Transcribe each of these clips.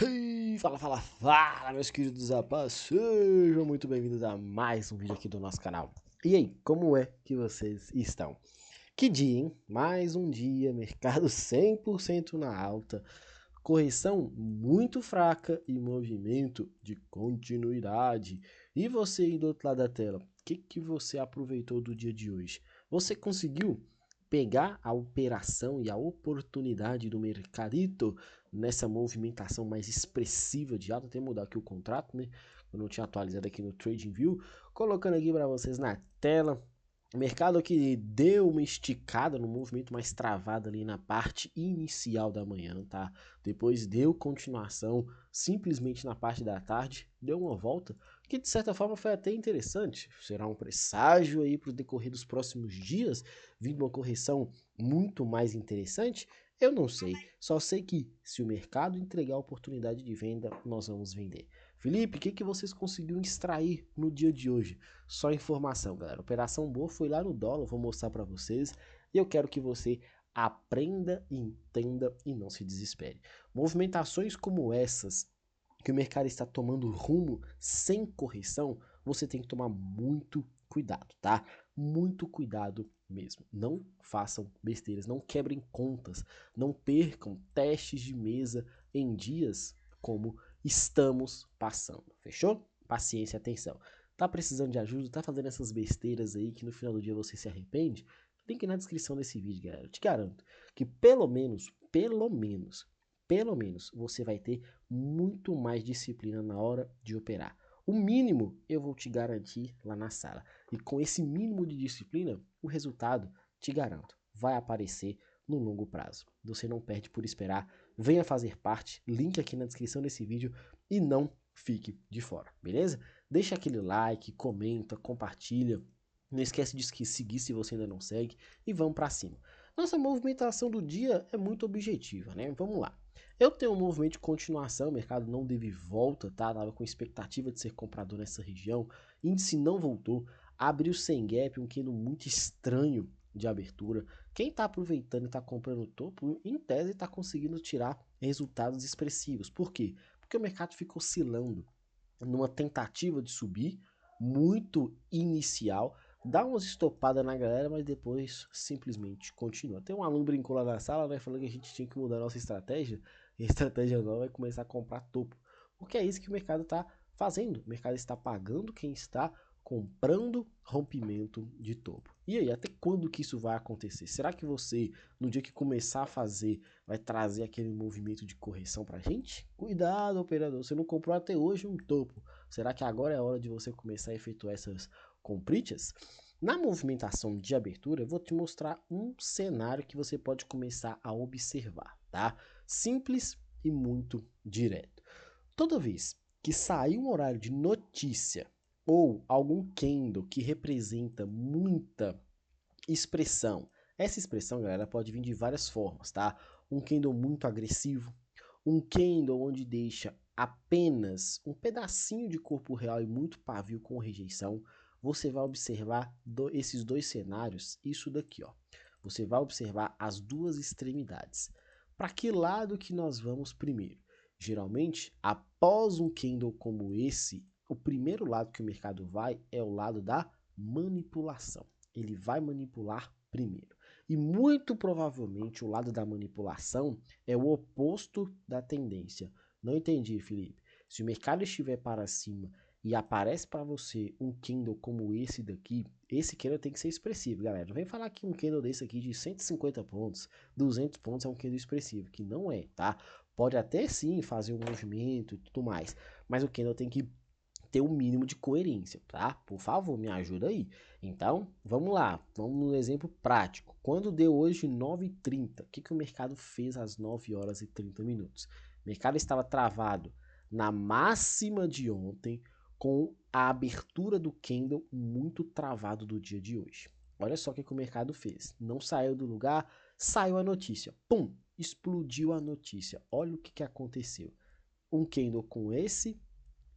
Hey, fala, meus queridos rapazes, sejam muito bem-vindos a mais um vídeo aqui do nosso canal. E aí, como é que vocês estão? Que dia, hein? Mais um dia, mercado 100% na alta, correção muito fraca e movimento de continuidade. E você aí do outro lado da tela, o que você aproveitou do dia de hoje? Você conseguiu pegar a operação e a oportunidade do mercadito nessa movimentação mais expressiva de alta? Até mudar aqui o contrato, né? Eu não tinha atualizado aqui no TradingView, colocando aqui para vocês na tela. Mercado que deu uma esticada no movimento mais travado ali na parte inicial da manhã, tá? Depois deu continuação simplesmente na parte da tarde, deu uma volta que de certa forma foi até interessante. Será um presságio aí para o decorrer dos próximos dias, vindo uma correção muito mais interessante? Eu não sei, só sei que se o mercado entregar a oportunidade de venda, nós vamos vender. Felipe, o que vocês conseguiram extrair no dia de hoje? Só informação, galera. Operação boa foi lá no dólar, vou mostrar para vocês. E eu quero que você aprenda, entenda e não se desespere. Movimentações como essas, que o mercado está tomando rumo sem correção, você tem que tomar muito cuidado, tá? Muito cuidado mesmo. Não façam besteiras, não quebrem contas, não percam testes de mesa em dias como estamos passando. Fechou? Paciência e atenção. Tá precisando de ajuda? Tá fazendo essas besteiras aí que no final do dia você se arrepende? Link na descrição desse vídeo, galera. Eu te garanto que pelo menos você vai ter muito mais disciplina na hora de operar. O mínimo eu vou te garantir lá na sala. E com esse mínimo de disciplina, o resultado, te garanto, vai aparecer no longo prazo. Você não perde por esperar. Venha fazer parte, link aqui na descrição desse vídeo e não fique de fora, beleza? Deixa aquele like, comenta, compartilha. Não esquece de seguir se você ainda não segue e vamos para cima. Nossa movimentação do dia é muito objetiva, né? Vamos lá. Eu tenho um movimento de continuação, o mercado não teve volta, tá? Tava com expectativa de ser comprador nessa região, índice não voltou, abriu sem gap, um candle muito estranho de abertura. Quem tá aproveitando e tá comprando o topo, em tese tá conseguindo tirar resultados expressivos. Por quê? Porque o mercado fica oscilando numa tentativa de subir, muito inicial, dá umas estopadas na galera, mas depois simplesmente continua. Tem um aluno brincou lá na sala, né, falando que a gente tinha que mudar a nossa estratégia, e a estratégia nova é começar a comprar topo, porque é isso que o mercado está fazendo, o mercado está pagando quem está comprando rompimento de topo. E aí, até quando que isso vai acontecer? Será que você, no dia que começar a fazer, vai trazer aquele movimento de correção pra gente? Cuidado, operador, você não comprou até hoje um topo. Será que agora é a hora de você começar a efetuar essas compritas? Na movimentação de abertura, eu vou te mostrar um cenário que você pode começar a observar, tá? Simples e muito direto. Toda vez que sair um horário de notícia ou algum candle que representa muita expressão, essa expressão, galera, pode vir de várias formas, tá? Um candle muito agressivo, um candle onde deixa apenas um pedacinho de corpo real e muito pavio com rejeição, você vai observar esses dois cenários, isso daqui, ó. Você vai observar as duas extremidades. Para que lado que nós vamos primeiro? Geralmente, após um candle como esse, o primeiro lado que o mercado vai é o lado da manipulação. Ele vai manipular primeiro. E muito provavelmente o lado da manipulação é o oposto da tendência. Não entendi, Felipe. Se o mercado estiver para cima e aparece para você um candle como esse daqui, esse candle tem que ser expressivo, galera. Não vem falar que um candle desse aqui de 150 pontos, 200 pontos é um candle expressivo, que não é, tá? Pode até sim fazer um movimento e tudo mais, mas o candle tem que ter um mínimo de coerência, tá? Por favor, me ajuda aí. Então, vamos lá, vamos no exemplo prático. Quando deu hoje 9h30, o que o mercado fez às 9 horas e 30 minutos? O mercado estava travado na máxima de ontem, com a abertura do candle muito travado do dia de hoje. Olha só o que o mercado fez. Não saiu do lugar, saiu a notícia. Pum! Explodiu a notícia. Olha o que aconteceu. Um candle com esse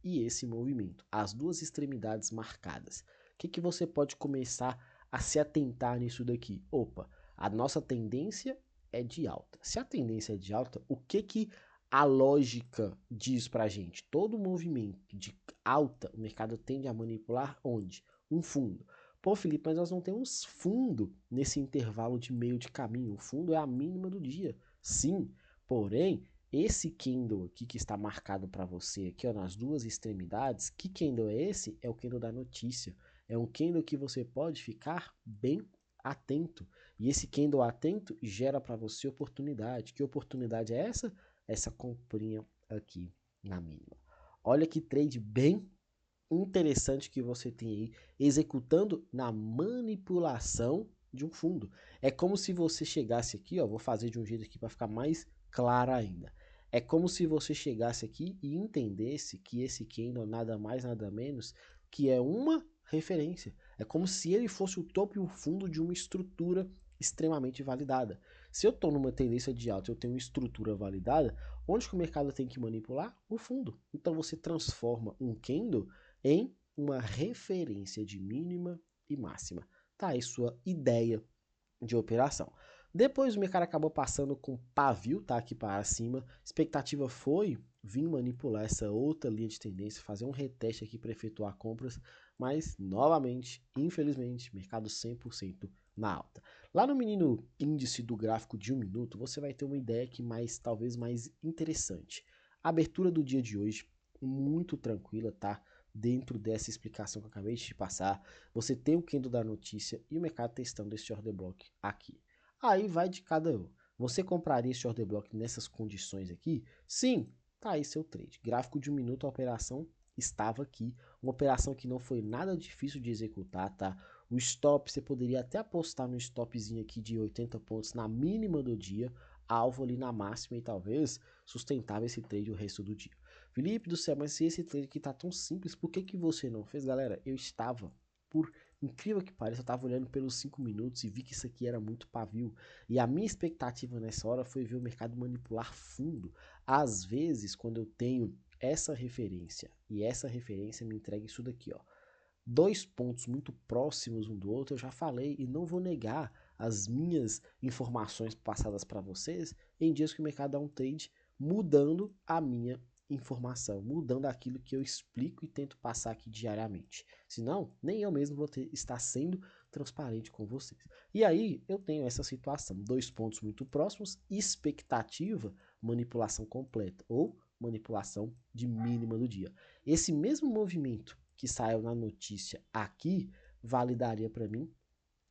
e esse movimento, as duas extremidades marcadas. O que você pode começar a se atentar nisso daqui? Opa, a nossa tendência é de alta. Se a tendência é de alta, o que a lógica diz pra gente? Todo movimento de alta, o mercado tende a manipular onde? Um fundo. Pô, Felipe, mas nós não temos fundo nesse intervalo de meio de caminho. O fundo é a mínima do dia. Sim, porém, esse candle aqui que está marcado para você aqui, ó, nas duas extremidades, que candle é esse? É o candle da notícia. É um candle que você pode ficar bem atento. E esse candle atento gera para você oportunidade. Que oportunidade é essa? Essa comprinha aqui na mínima. Olha que trade bem interessante que você tem aí executando na manipulação de um fundo. É como se você chegasse aqui, ó, vou fazer de um jeito aqui para ficar mais claro ainda. É como se você chegasse aqui e entendesse que esse candle nada mais nada menos que é uma referência. É como se ele fosse o topo e o fundo de uma estrutura extremamente validada. Se eu estou numa tendência de alta, eu tenho uma estrutura validada, onde que o mercado tem que manipular? O fundo. Então você transforma um candle em uma referência de mínima e máxima. Tá aí sua ideia de operação. Depois o mercado acabou passando com pavio, tá aqui para cima. Expectativa foi vir manipular essa outra linha de tendência, fazer um reteste aqui para efetuar compras, mas novamente, infelizmente, mercado 100% na alta. Lá no menino índice do gráfico de 1 minuto, você vai ter uma ideia que talvez mais interessante. A abertura do dia de hoje, muito tranquila, tá? Dentro dessa explicação que eu acabei de te passar, você tem o candle da notícia e o mercado testando esse order block aqui. Aí vai de cada um. Você compraria esse order block nessas condições aqui? Sim, tá aí seu trade. Gráfico de 1 minuto, a operação estava aqui. Uma operação que não foi nada difícil de executar, tá? O stop, você poderia até apostar no stopzinho aqui de 80 pontos na mínima do dia, alvo ali na máxima e talvez sustentava esse trade o resto do dia. Felipe do céu, mas se esse trade aqui tá tão simples, por que que você não fez? Galera, eu estava, por incrível que pareça, eu estava olhando pelos 5 minutos e vi que isso aqui era muito pavio. E a minha expectativa nessa hora foi ver o mercado manipular fundo. Às vezes, quando eu tenho essa referência e essa referência me entrega isso daqui, ó. Dois pontos muito próximos um do outro, eu já falei e não vou negar as minhas informações passadas para vocês em dias que o mercado dá um trade mudando a minha informação, mudando aquilo que eu explico e tento passar aqui diariamente. Senão, nem eu mesmo vou estar sendo transparente com vocês. E aí, eu tenho essa situação, dois pontos muito próximos, expectativa, manipulação completa ou manipulação de mínima do dia. Esse mesmo movimento que saiu na notícia aqui, validaria para mim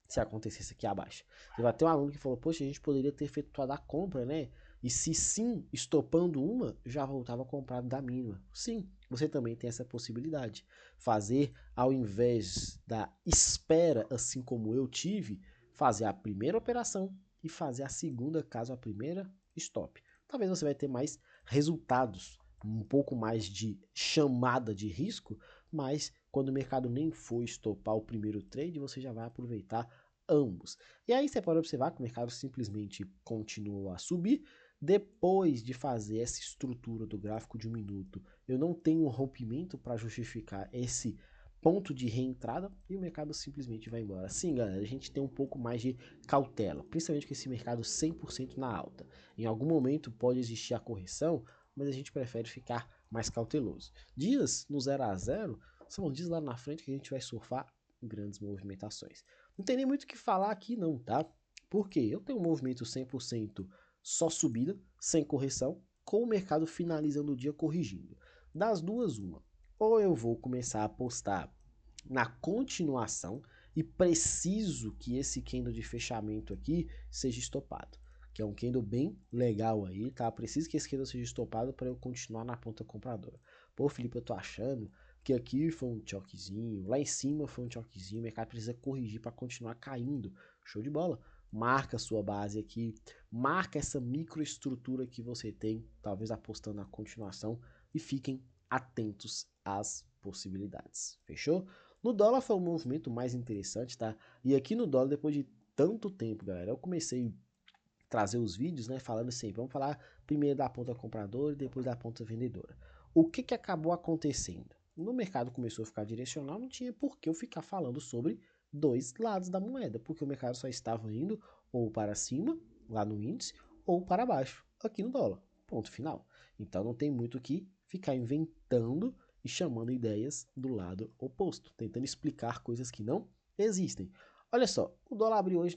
se acontecesse aqui abaixo. Você vai ter um aluno que falou, poxa, a gente poderia ter efetuado a compra, né? E se sim, estopando uma, já voltava a comprar da mínima. Sim, você também tem essa possibilidade. Fazer, ao invés da espera, assim como eu tive, fazer a primeira operação e fazer a segunda, caso a primeira stop. Talvez você vai ter mais resultados, um pouco mais de chamada de risco, mas quando o mercado nem for estopar o primeiro trade, você já vai aproveitar ambos. E aí você pode observar que o mercado simplesmente continua a subir. Depois de fazer essa estrutura do gráfico de 1 minuto, eu não tenho um rompimento para justificar esse ponto de reentrada e o mercado simplesmente vai embora. Sim, galera, a gente tem um pouco mais de cautela, principalmente com esse mercado 100% na alta. Em algum momento pode existir a correção, mas a gente prefere ficar mais cauteloso. Dias no 0 a 0 são dias lá na frente que a gente vai surfar grandes movimentações. Não tem nem muito o que falar aqui não, tá? Porque eu tenho um movimento 100% só subida, sem correção, com o mercado finalizando o dia corrigindo. Das duas, uma. Ou eu vou começar a apostar na continuação e preciso que esse candle de fechamento aqui seja estopado. Que é um candle bem legal aí, tá? Preciso que esse candle seja estopado para eu continuar na ponta compradora. Pô, Felipe, eu tô achando que aqui foi um choquezinho, lá em cima foi um choquezinho, o mercado precisa corrigir para continuar caindo. Show de bola. Marca a sua base aqui, marca essa microestrutura que você tem, talvez apostando na continuação, e fiquem atentos às possibilidades. Fechou? No dólar foi um movimento mais interessante, tá? E aqui no dólar, depois de tanto tempo, galera, eu comecei a trazer os vídeos, né, falando assim, vamos falar primeiro da ponta compradora e depois da ponta vendedora. O que que acabou acontecendo? No mercado começou a ficar direcional, não tinha por que eu ficar falando sobre dois lados da moeda, porque o mercado só estava indo ou para cima, lá no índice, ou para baixo, aqui no dólar. Ponto final. Então não tem muito o que ficar inventando e chamando ideias do lado oposto, tentando explicar coisas que não existem. Olha só, o dólar abriu hoje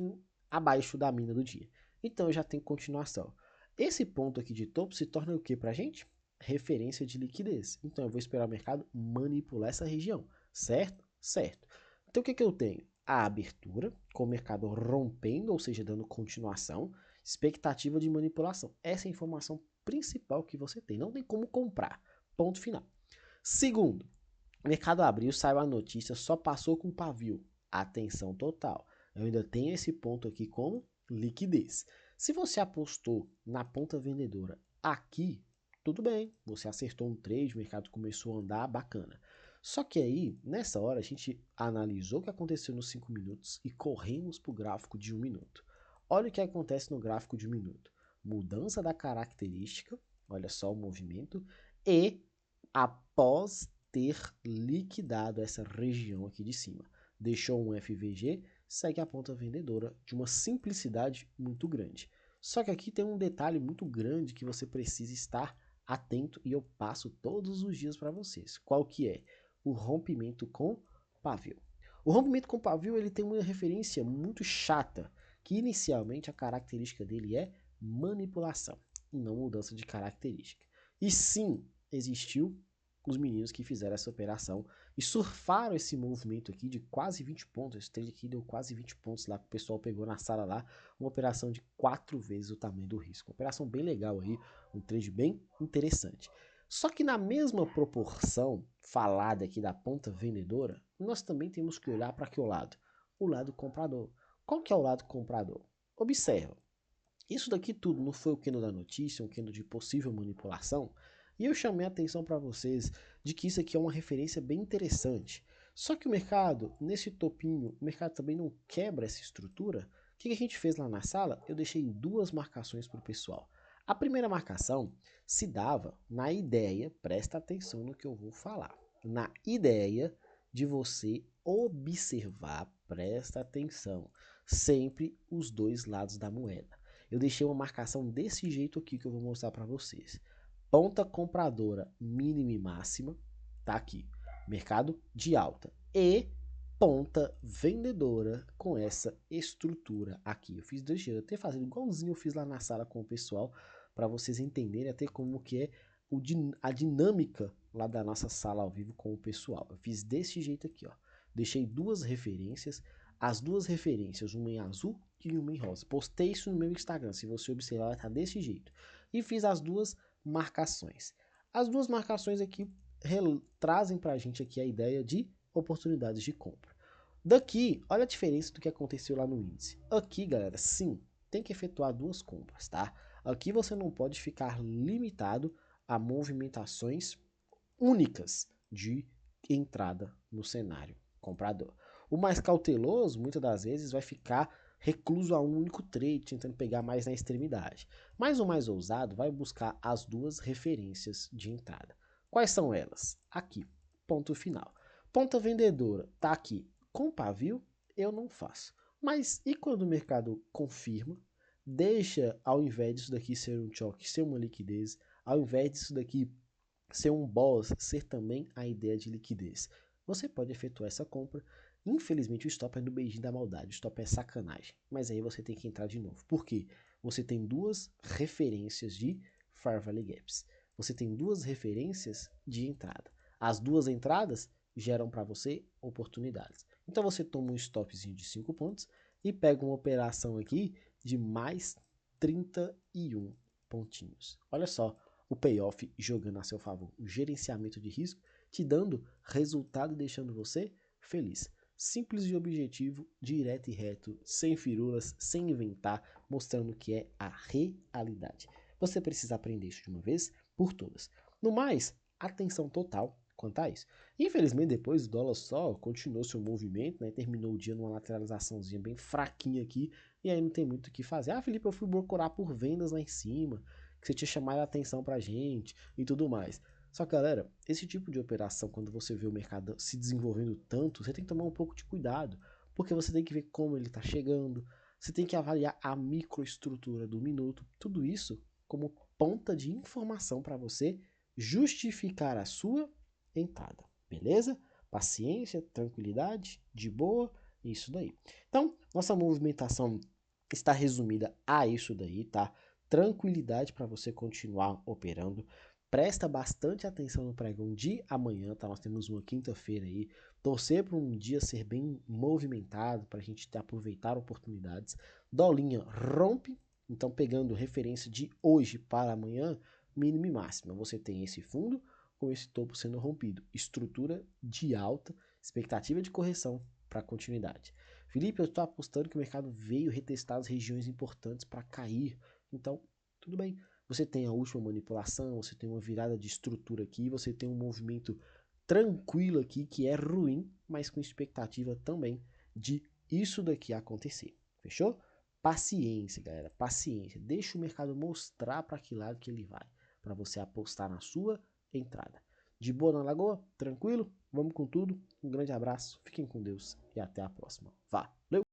abaixo da mina do dia. Então já tem continuação. Esse ponto aqui de topo se torna o que para a gente? Referência de liquidez. Então eu vou esperar o mercado manipular essa região, certo? Certo. Então o que eu tenho? A abertura, com o mercado rompendo, ou seja, dando continuação, expectativa de manipulação. Essa é a informação principal que você tem. Não tem como comprar. Ponto final. Segundo, o mercado abriu, saiu a notícia, só passou com pavio. Atenção total. Eu ainda tenho esse ponto aqui como liquidez. Se você apostou na ponta vendedora aqui, tudo bem, você acertou um trade, o mercado começou a andar, bacana. Só que aí, nessa hora, a gente analisou o que aconteceu nos 5 minutos e corremos para o gráfico de 1 minuto. Olha o que acontece no gráfico de 1 minuto. Mudança da característica, olha só o movimento, e após ter liquidado essa região aqui de cima. Deixou um FVG, segue a ponta vendedora de uma simplicidade muito grande. Só que aqui tem um detalhe muito grande que você precisa estar atento e eu passo todos os dias para vocês. Qual que é? O rompimento com pavio. O rompimento com pavio ele tem uma referência muito chata, que inicialmente a característica dele é manipulação, e não mudança de característica. E sim, existiu os meninos que fizeram essa operação e surfaram esse movimento aqui de quase 20 pontos. Esse trade aqui deu quase 20 pontos lá que o pessoal pegou na sala lá. Uma operação de 4 vezes o tamanho do risco. Uma operação bem legal aí, um trade bem interessante. Só que na mesma proporção falada aqui da ponta vendedora, nós também temos que olhar para que lado? O lado comprador. Qual que é o lado comprador? Observa. Isso daqui tudo não foi o candle da notícia, um candle de possível manipulação? E eu chamei a atenção para vocês de que isso aqui é uma referência bem interessante. Só que o mercado, nesse topinho, o mercado também não quebra essa estrutura. O que a gente fez lá na sala? Eu deixei 2 marcações para o pessoal. A primeira marcação se dava na ideia, presta atenção no que eu vou falar, na ideia de você observar, presta atenção, sempre os 2 lados da moeda. Eu deixei uma marcação desse jeito aqui que eu vou mostrar para vocês. Ponta compradora mínima e máxima, tá aqui. Mercado de alta. E ponta vendedora com essa estrutura aqui. Eu fiz desse jeito, até fazendo igualzinho eu fiz lá na sala com o pessoal, para vocês entenderem até como que é a dinâmica lá da nossa sala ao vivo com o pessoal. Eu fiz desse jeito aqui, ó. Deixei 2 referências, as 2 referências, uma em azul e uma em rosa. Postei isso no meu Instagram, se você observar, tá desse jeito. E fiz as 2 marcações. As 2 marcações aqui trazem pra gente aqui a ideia de oportunidades de compra. Daqui, olha a diferença do que aconteceu lá no índice. Aqui, galera, sim, tem que efetuar 2 compras, tá? Aqui você não pode ficar limitado a movimentações únicas de entrada no cenário comprador. O mais cauteloso, muitas das vezes, vai ficar recluso a um único trade, tentando pegar mais na extremidade. Mas o mais ousado vai buscar as 2 referências de entrada. Quais são elas? Aqui, ponto final. Ponta vendedora, tá aqui. Com pavio, eu não faço. Mas e quando o mercado confirma, deixa, ao invés disso daqui ser um choque, ser uma liquidez, ao invés disso daqui ser um boss, ser também a ideia de liquidez. Você pode efetuar essa compra. Infelizmente o stop é no beijinho da maldade, o stop é sacanagem. Mas aí você tem que entrar de novo. Por quê? Você tem 2 referências de Fair Value Gaps. Você tem 2 referências de entrada. As 2 entradas geram para você oportunidades. Então você toma um stopzinho de 5 pontos e pega uma operação aqui de mais 31 pontinhos. Olha só, o payoff jogando a seu favor, o gerenciamento de risco te dando resultado e deixando você feliz. Simples e objetivo, direto e reto, sem firulas, sem inventar, mostrando que é a realidade. Você precisa aprender isso de uma vez por todas. No mais, atenção total quanto a isso. Infelizmente, depois o dólar só continuou seu movimento, né? Terminou o dia numa lateralizaçãozinha bem fraquinha aqui, e aí não tem muito o que fazer. Ah, Felipe, eu fui procurar por vendas lá em cima, que você tinha chamado a atenção pra gente e tudo mais. Só que, galera, esse tipo de operação, quando você vê o mercado se desenvolvendo tanto, você tem que tomar um pouco de cuidado, porque você tem que ver como ele está chegando, você tem que avaliar a microestrutura do minuto, tudo isso como ponta de informação para você justificar a sua entrada, beleza? Paciência, tranquilidade, de boa, isso daí. Então, nossa movimentação está resumida a isso daí, tá? Tranquilidade para você continuar operando. Presta bastante atenção no pregão de amanhã, tá? Nós temos uma quinta-feira aí. Torcer para um dia ser bem movimentado, para a gente aproveitar oportunidades. Dolinha rompe, então pegando referência de hoje para amanhã, mínima e máxima. Você tem esse fundo com esse topo sendo rompido. Estrutura de alta, expectativa de correção para continuidade. Felipe, eu estou apostando que o mercado veio retestar as regiões importantes para cair. Então, tudo bem. Você tem a última manipulação, você tem uma virada de estrutura aqui, você tem um movimento tranquilo aqui que é ruim, mas com expectativa também de isso daqui acontecer. Fechou? Paciência, galera, paciência. Deixa o mercado mostrar para que lado que ele vai, para você apostar na sua entrada. De boa na lagoa? Tranquilo? Vamos com tudo. Um grande abraço, fiquem com Deus e até a próxima. Valeu!